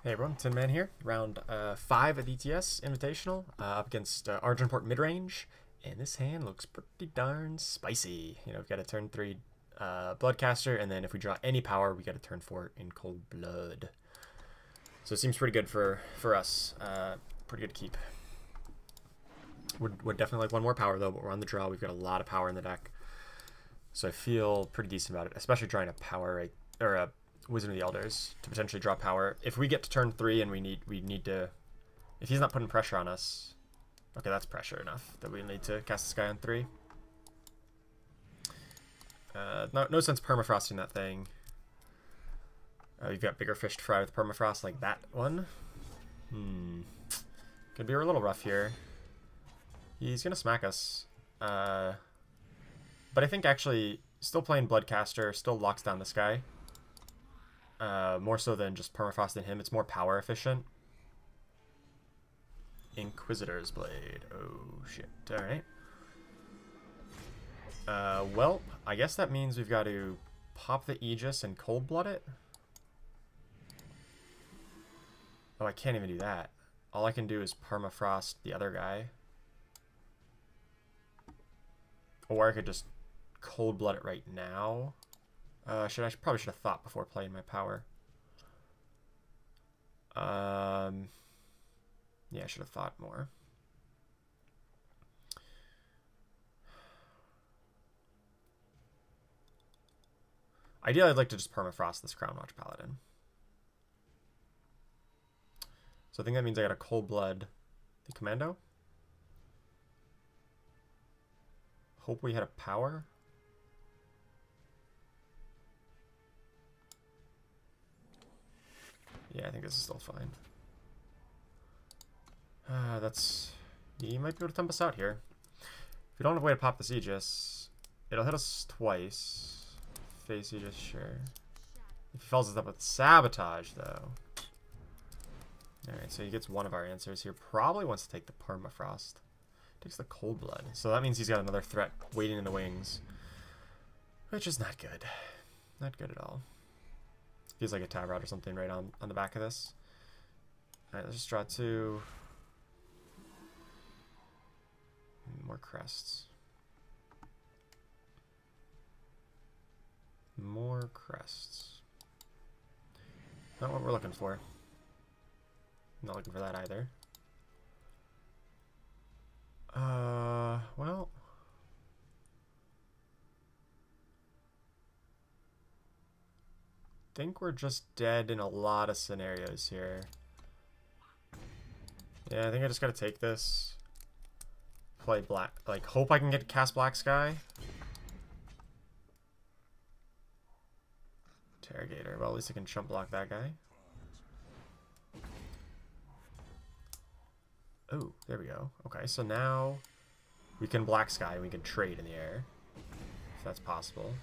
Hey everyone, Tin Man here. Round 5 at the ETS Invitational, up against Argenport midrange, and this hand looks pretty darn spicy. You know, we've got a turn 3 Bloodcaster, and then if we draw any power, we get a turn 4 in Cold Blood. So it seems pretty good for us. Pretty good to keep. Would definitely like one more power though, but we're on the draw. We've got a lot of power in the deck, so I feel pretty decent about it, especially drawing a power right or a Wizard of the Elders to potentially draw power. If we get to turn 3 and we need to, if he's not putting pressure on us, okay, that's pressure enough that we need to cast this guy on 3. No sense permafrosting that thing. You've got bigger fish to fry with permafrost like that one. Could be a little rough here. He's gonna smack us. But I think actually still playing Bloodcaster still locks down this guy. More so than just permafrosting him. It's more power efficient. Inquisitor's Blade. Oh, shit. Alright. Well, I guess that means we've got to pop the Aegis and Cold Blood it. Oh, I can't even do that. All I can do is permafrost the other guy. Or I could just Cold Blood it right now. I probably should have thought before playing my power. Yeah, I should have thought more. Ideally, I'd like to just permafrost this Crown Watch Paladin. So I think that means I got a Cold Blood the Commando. Hope we had a power. Yeah, I think this is still fine. He might be able to thump us out here. If we don't have a way to pop this Aegis, it'll hit us twice. Face Aegis, sure. If he follows us up with Sabotage, though. Alright, so he gets one of our answers here. Probably wants to take the Permafrost. Takes the Cold Blood. So that means he's got another threat waiting in the wings. Which is not good. Not good at all. Feels like a tab rod or something right on the back of this. Alright, let's just draw 2. More crests. More crests. Not what we're looking for. Not looking for that either. Well. I think we're just dead in a lot of scenarios here. Yeah, I think I just gotta take this. Play black, like hope I can get to cast Black Sky. Interrogator. Well, at least I can chump block that guy. Oh, there we go. Okay, so now we can Black Sky and we can trade in the air. If that's possible.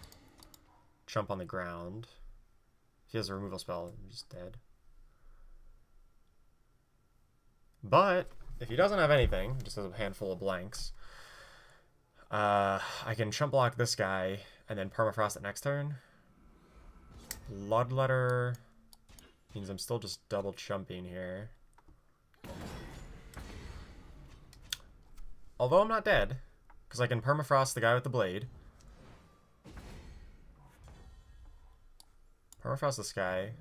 Chump on the ground. If he has a removal spell, I'm just dead. But if he doesn't have anything, just has a handful of blanks, I can chump block this guy and then permafrost it next turn. Bloodletter means I'm still just double chumping here. Although I'm not dead, because I can permafrost the guy with the blade. Permafrost this guy.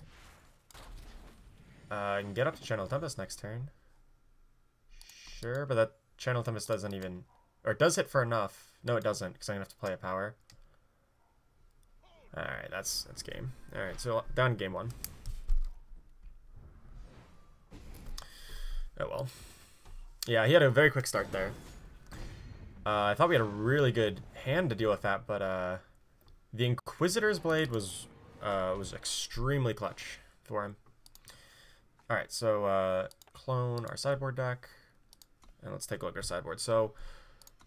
I can get up to Channel Tempest next turn. Sure, but that Channel Tempest doesn't even... Or it does hit for enough. No, it doesn't, because I'm going to have to play a power. Alright, that's game. Alright, so down to game 1. Oh well. Yeah, he had a very quick start there. I thought we had a really good hand to deal with that, but the Inquisitor's Blade was extremely clutch for him. Alright, so clone our sideboard deck. And let's take a look at our sideboard. So,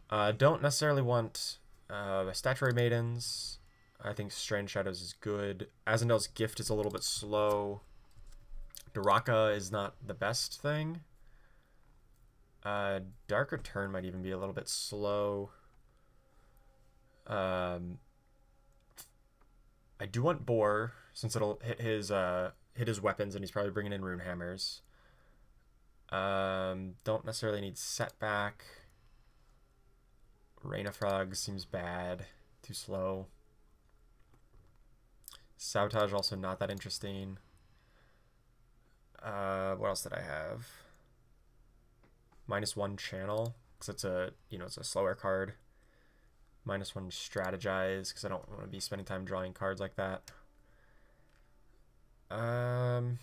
don't necessarily want Statuary Maidens. I think Strange Shadows is good. Azendel's Gift is a little bit slow. Duraka is not the best thing. Dark Return might even be a little bit slow. I do want Boar, since it'll hit his hit his weapons, and he's probably bringing in rune hammers. Don't necessarily need setback. Rain of Frogs seems bad. Too slow. Sabotage also not that interesting. What else did I have? -1 channel, because it's a, it's a slower card. -1 strategize, because I don't want to be spending time drawing cards like that. One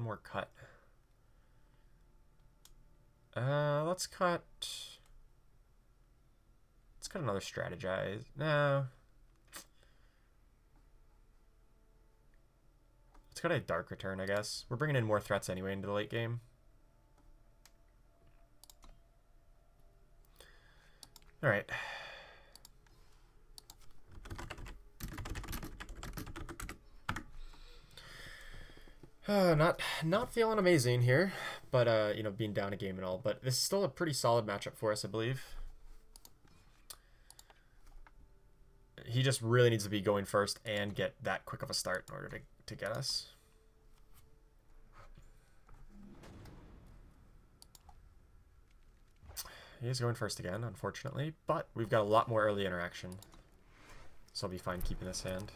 more cut. Let's cut another strategize. No. Let's cut a dark return, I guess. We're bringing in more threats anyway into the late game. All right. Not feeling amazing here, but being down a game and all, but this is still a pretty solid matchup for us, I believe. He just really needs to be going first and get that quick of a start in order to get us. He is going first again, unfortunately, but we've got a lot more early interaction, so I'll be fine keeping this hand.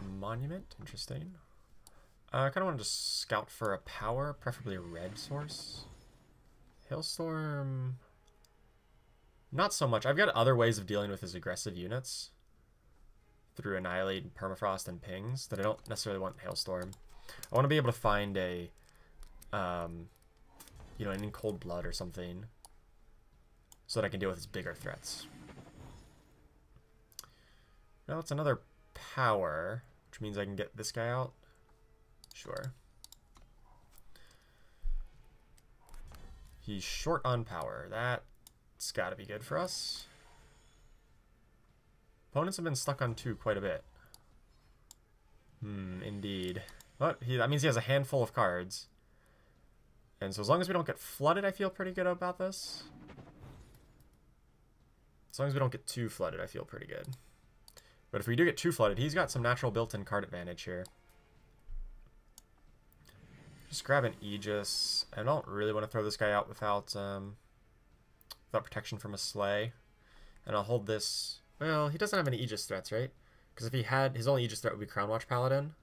Monument, interesting. I kind of want to just scout for a power, preferably a red source. Hailstorm, not so much. I've got other ways of dealing with his aggressive units through Annihilate, Permafrost, and Pings that I don't necessarily want Hailstorm. I want to be able to find a, an in Cold Blood or something so that I can deal with his bigger threats. Now it's another power, which means I can get this guy out. Sure. He's short on power. That's got to be good for us. Opponents have been stuck on 2 quite a bit. Indeed. But that means he has a handful of cards. And so as long as we don't get flooded, I feel pretty good about this. As long as we don't get too flooded, I feel pretty good. But if we do get too flooded, he's got some natural built-in card advantage here. Just grab an Aegis. I don't really want to throw this guy out without protection from a Slay. And I'll hold this. Well, he doesn't have any Aegis threats, right? Because if he had, his only Aegis threat would be Crown Watch Paladin.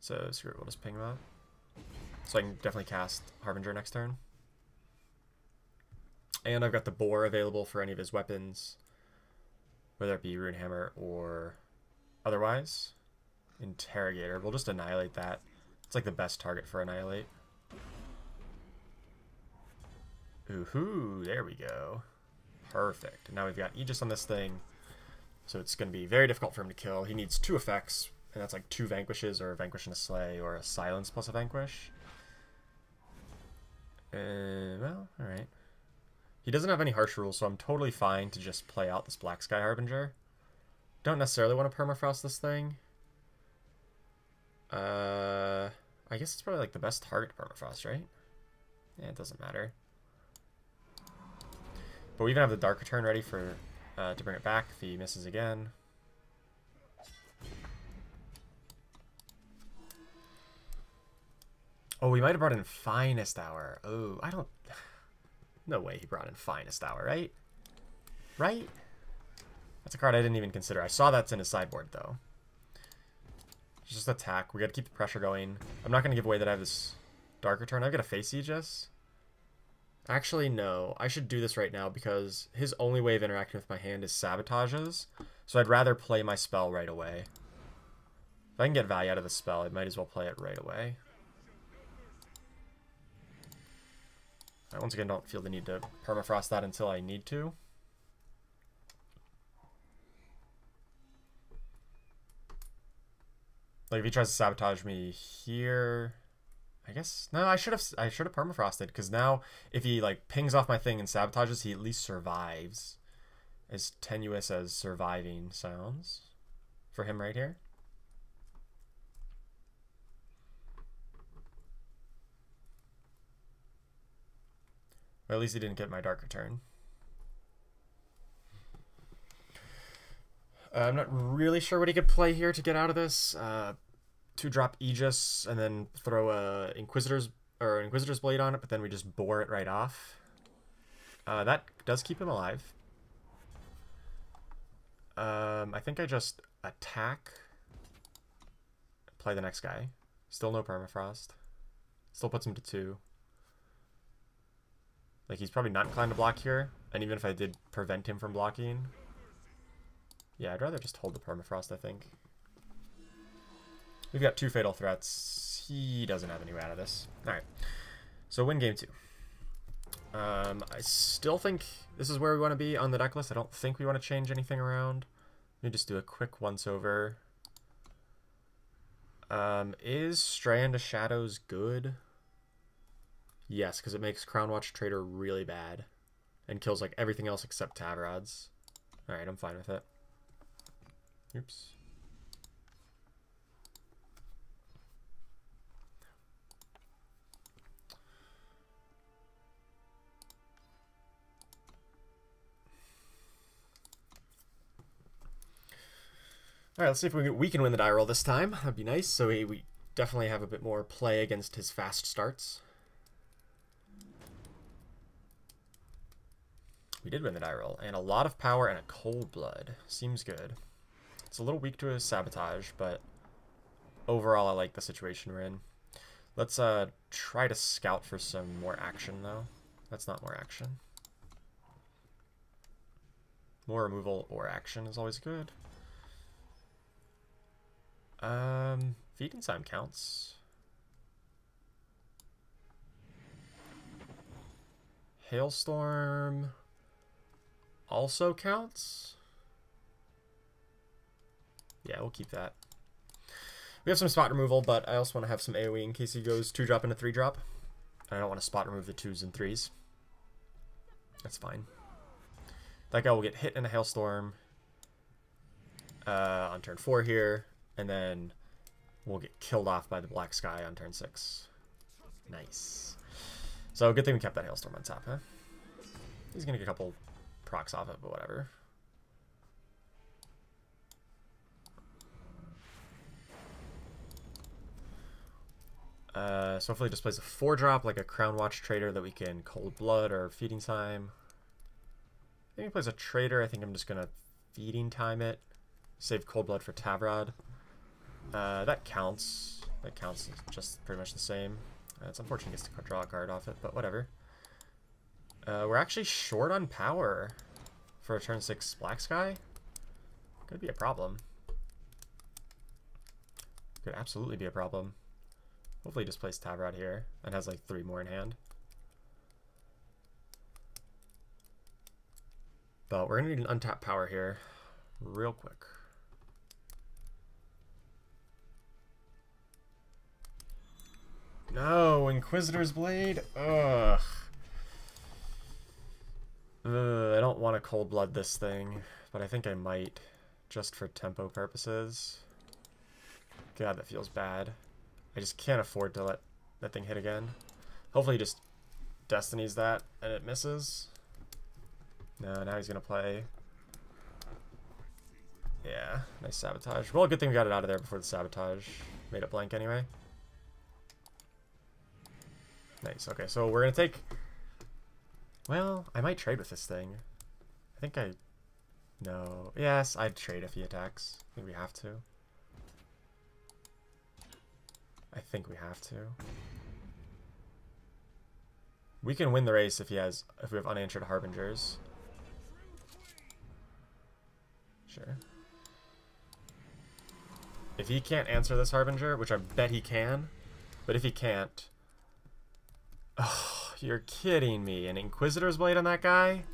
So screw it, we'll just ping that. So I can definitely cast Harbinger next turn. And I've got the Boar available for any of his weapons, whether it be Runehammer or otherwise. Interrogator, we'll just annihilate that. It's like the best target for Annihilate. Ooh, there we go. Perfect. And now we've got Aegis on this thing, so it's going to be very difficult for him to kill. He needs 2 effects, and that's like 2 Vanquishes, or a Vanquish and a Slay, or a Silence plus a Vanquish. Well, alright. He doesn't have any harsh rules, so I'm totally fine to just play out this Black Sky Harbinger. Don't necessarily want to permafrost this thing. I guess it's probably like the best target permafrost, right? Yeah, it doesn't matter. But we even have the Dark Return ready for to bring it back if he misses again. Oh, we might have brought in Finest Hour. Oh, I don't... No way he brought in Finest Hour, right? Right? That's a card I didn't even consider. I saw that's in his sideboard, though. Just attack. We gotta keep the pressure going. I'm not gonna give away that I have this Dark Return. I've got a Face Aegis. Actually, no. I should do this right now because his only way of interacting with my hand is sabotages. So I'd rather play my spell right away. If I can get value out of the spell, I might as well play it right away. I once again don't feel the need to permafrost that until I need to. Like if he tries to sabotage me here, I guess no. I should have permafrosted because now if he like pings off my thing and sabotages, he at least survives. As tenuous as surviving sounds for him right here. Or at least he didn't get my Dark Return. I'm not really sure what he could play here to get out of this. 2-drop Aegis and then throw a Inquisitor's Blade on it, but then we just bore it right off. That does keep him alive. I think I just attack. Play the next guy. Still no permafrost. Still puts him to 2. Like, he's probably not inclined to block here. And even if I did prevent him from blocking... Yeah, I'd rather just hold the permafrost, I think. We've got 2 fatal threats. He doesn't have any way out of this. Alright. So win game 2. I still think this is where we want to be on the deck list. I don't think we want to change anything around. Let me just do a quick once-over. Is Stray into Shadows good? Yes, because it makes Crown Watch Trader really bad. And kills like everything else except Tavrods. Alright, I'm fine with it. Oops. Alright, let's see if we can win the die roll this time. That'd be nice. So we definitely have a bit more play against his fast starts. We did win the die roll. And a lot of power and a cold blood. Seems good. It's a little weak to his sabotage, but overall I like the situation we're in. Let's try to scout for some more action, though. That's not more action. More removal or action is always good. Feeding time counts. Hailstorm also counts. Yeah, we'll keep that. We have some spot removal, but I also want to have some AoE in case he goes 2-drop and a 3-drop. I don't want to spot remove the 2s and 3s. That's fine. That guy will get hit in a hailstorm on turn 4 here, and then we'll get killed off by the black sky on turn 6. Nice. So good thing we kept that hailstorm on top, huh? He's gonna get a couple procs off it, but whatever. So hopefully he just plays a 4-drop like a Crown Watch Trader that we can Cold Blood or Feeding Time. I think he plays a Trader. I think I'm just gonna Feeding Time it. Save Cold Blood for Tavrod. That counts. That counts just pretty much the same. It's unfortunate he gets to draw a card off it, but whatever. We're actually short on power for a turn 6 Black Sky. Could be a problem. Could absolutely be a problem. Hopefully he just plays Tavrod here and has like 3 more in hand. But we're gonna need an untapped power here real quick. No, Inquisitor's Blade? Ugh. I don't want to Cold Blood this thing, but I think I might, just for tempo purposes. God, that feels bad. I just can't afford to let that thing hit again. Hopefully he just Destinies that and it misses. No, now he's going to play. Yeah, nice sabotage. Well, good thing we got it out of there before the sabotage made it blank anyway. Nice, okay, so we're going to take... Well, I might trade with this thing. I think I... No. Yes, I'd trade if he attacks. I think we have to. I think we have to. We can win the race if we have unanswered Harbingers. Sure. If he can't answer this Harbinger, which I bet he can, but if he can't... Oh, you're kidding me. An Inquisitor's Blade on that guy?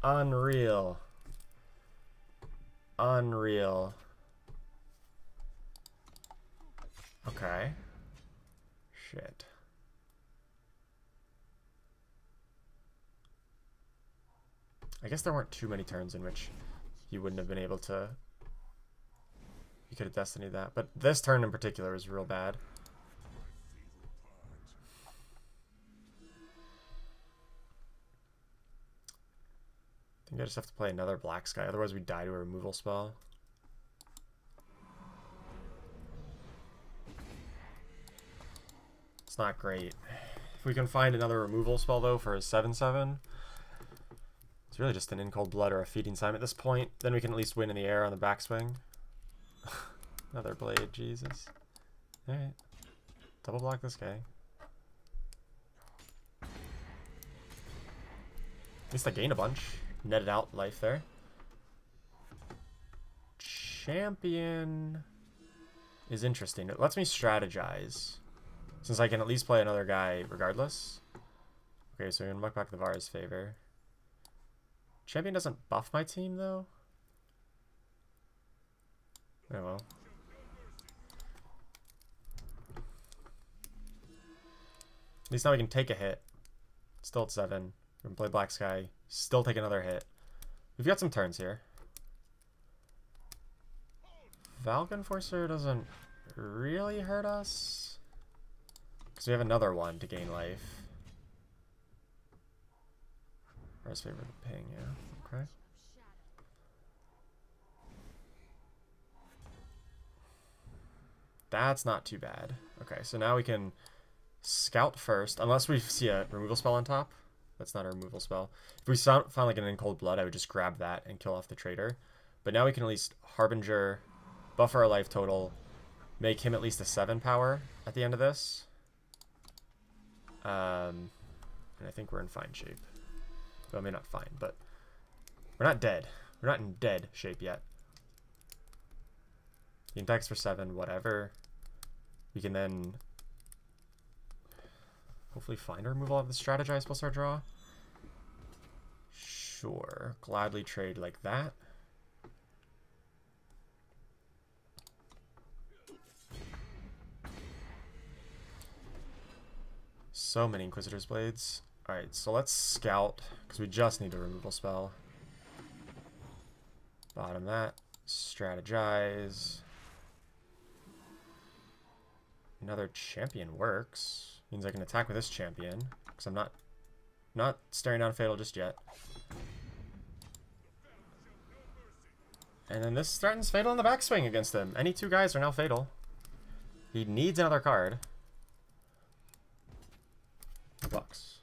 Unreal. Unreal. Okay. Shit. I guess there weren't too many turns in which he wouldn't have been able to... He could have Destinied that. But this turn in particular was real bad. I think I just have to play another black sky, otherwise we die to a removal spell. It's not great. If we can find another removal spell though for a 7/7, it's really just an in cold blood or a feeding time at this point. Then we can at least win in the air on the backswing. Another blade, Jesus. Alright. Double block this guy. At least I gained a bunch. Netted out life there. Champion is interesting. It lets me strategize, since I can at least play another guy regardless. Okay, so we're gonna muck back the Vara's favor. Champion doesn't buff my team though. Oh well. At least now we can take a hit. Still at 7. We can play Black Sky. Still take another hit. We've got some turns here. Falcon Forcer doesn't really hurt us, because we have another one to gain life. First favor the ping, yeah. Okay. That's not too bad. Okay, so now we can scout first, unless we see a removal spell on top. That's not a removal spell. If we found like an in cold blood, I would just grab that and kill off the trader. But now we can at least Harbinger, buffer our life total, make him at least a 7 power at the end of this. And I think we're in fine shape. Well, I mean, not fine, but we're not dead. We're not in dead shape yet. He attacks for 7, whatever. We can then hopefully find a removal of the strategize plus our draw. Sure. Gladly trade like that. So many Inquisitor's Blades. Alright, so let's scout, because we just need a removal spell. Bottom that. Strategize. Another champion works. Means I can attack with this champion, because I'm not staring down Fatal just yet. And then this threatens Fatal in the backswing against him. Any 2 guys are now Fatal. He needs another card. Bucks.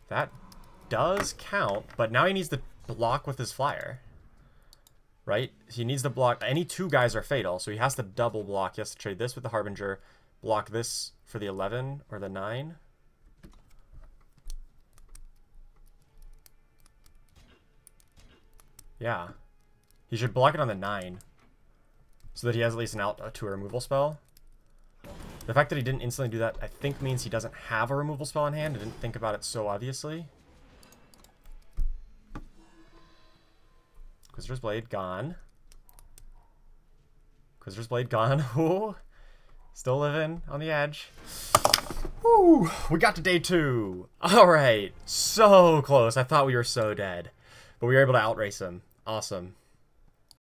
That does count, but now he needs to block with his flyer. Right? He needs to block. Any 2 guys are Fatal, so he has to double block. He has to trade this with the Harbinger, block this for the 11 or the 9. Yeah. He should block it on the 9, so that he has at least an out to a removal spell. The fact that he didn't instantly do that, I think, means he doesn't have a removal spell in hand. I didn't think about it so obviously. Inquisitor's Blade gone. Inquisitor's Blade gone. Ooh. Still living on the edge. Woo! We got to day 2. Alright. So close. I thought we were so dead. But we were able to outrace him. Awesome.